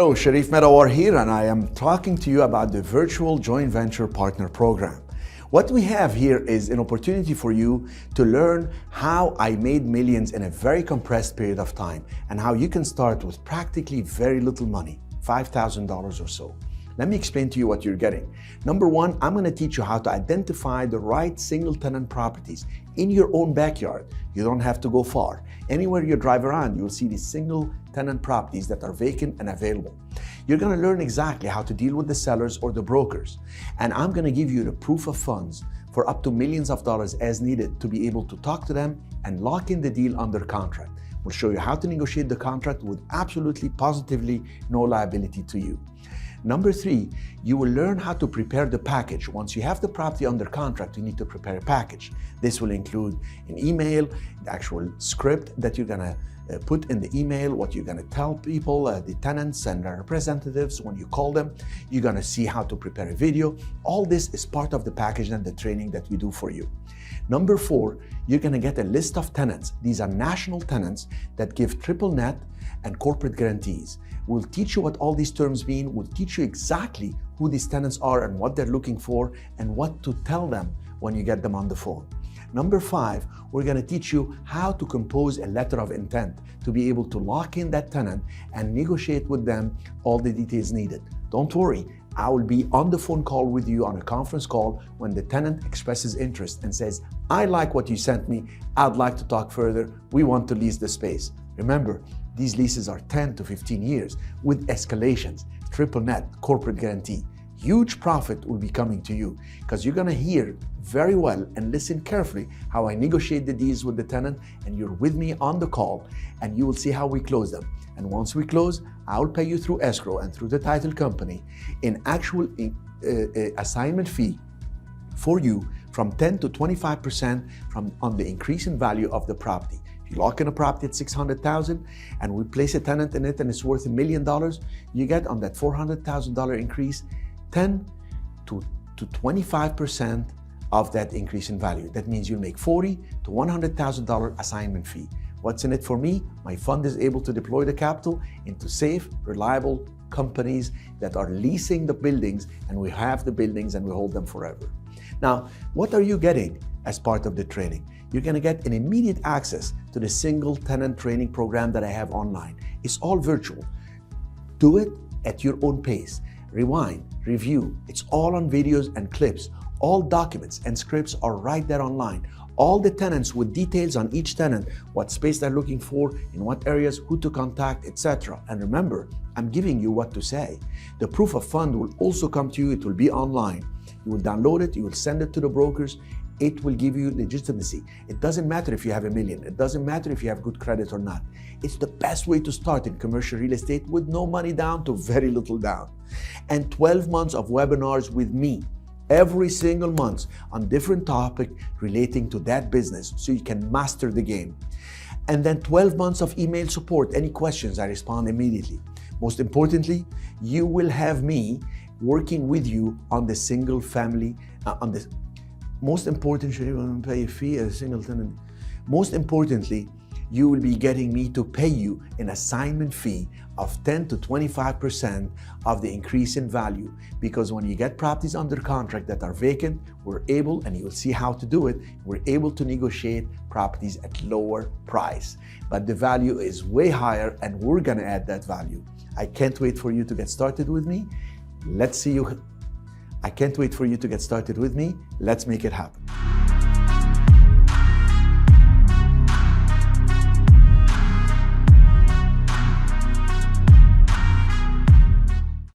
Hello, Cherif Medawar here, and I am talking to you about the Virtual Joint Venture Partner Program. What we have here is an opportunity for you to learn how I made millions in a very compressed period of time and how you can start with practically very little money, $5,000 or so. Let me explain to you what you're getting. Number one, I'm going to teach you how to identify the right single-tenant properties in your own backyard. You don't have to go far. Anywhere you drive around, you'll see these single-tenant properties that are vacant and available. You're going to learn exactly how to deal with the sellers or the brokers. And I'm going to give you the proof of funds for up to millions of dollars as needed to be able to talk to them and lock in the deal under contract. We'll show you how to negotiate the contract with absolutely, positively no liability to you. Number three, you will learn how to prepare the package. Once you have the property under contract, you need to prepare a package. This will include an email, the actual script that you're gonna put in the email, what you're gonna tell people, the tenants and their representatives when you call them. You're gonna see how to prepare a video. All this is part of the package and the training that we do for you. Number four, you're gonna get a list of tenants. These are national tenants that give triple net and corporate guarantees. We'll teach you what all these terms mean. We'll teach you exactly who these tenants are and what they're looking for and what to tell them when you get them on the phone. Number five, we're going to teach you how to compose a letter of intent to be able to lock in that tenant and negotiate with them all the details needed. Don't worry, I will be on the phone call with you on a conference call when the tenant expresses interest and says, I like what you sent me, I'd like to talk further, we want to lease the space. Remember, these leases are 10 to 15 years with escalations, triple net, corporate guarantee. Huge profit will be coming to you because you're gonna hear very well and listen carefully how I negotiate the deals with the tenant, and you're with me on the call and you will see how we close them. And once we close, I'll pay you through escrow and through the title company in actual assignment fee for you from 10 to 25% on the increase in value of the property. You lock in a property at $600,000 and we place a tenant in it and it's worth $1 million, you get on that $400,000 increase 10 to 25% of that increase in value. That means you'll make $40,000 to $100,000 assignment fee. What's in it for me? My fund is able to deploy the capital into safe, reliable companies that are leasing the buildings, and we have the buildings and we hold them forever. Now, what are you getting as part of the training? You're gonna get an immediate access to the single tenant training program that I have online. It's all virtual. Do it at your own pace. Rewind, review. It's all on videos and clips. All documents and scripts are right there online. All the tenants with details on each tenant, what space they're looking for, in what areas, who to contact, etc. And remember, I'm giving you what to say. The proof of fund will also come to you. It will be online. You will download it, you will send it to the brokers. It will give you legitimacy. It doesn't matter if you have $1 million. It doesn't matter if you have good credit or not. It's the best way to start in commercial real estate with no money down to very little down. And 12 months of webinars with me every single month on different topics relating to that business so you can master the game. And then 12 months of email support. Any questions, I respond immediately. Most importantly, you will have me working with you on the single family, most important, Cherif, I'm gonna pay a fee as a single tenant. Most importantly, you will be getting me to pay you an assignment fee of 10 to 25% of the increase in value. Because when you get properties under contract that are vacant, we're able, and you will see how to do it, we're able to negotiate properties at lower price. But the value is way higher and we're gonna add that value. I can't wait for you to get started with me. Let's see you. I can't wait for you to get started with me. Let's make it happen.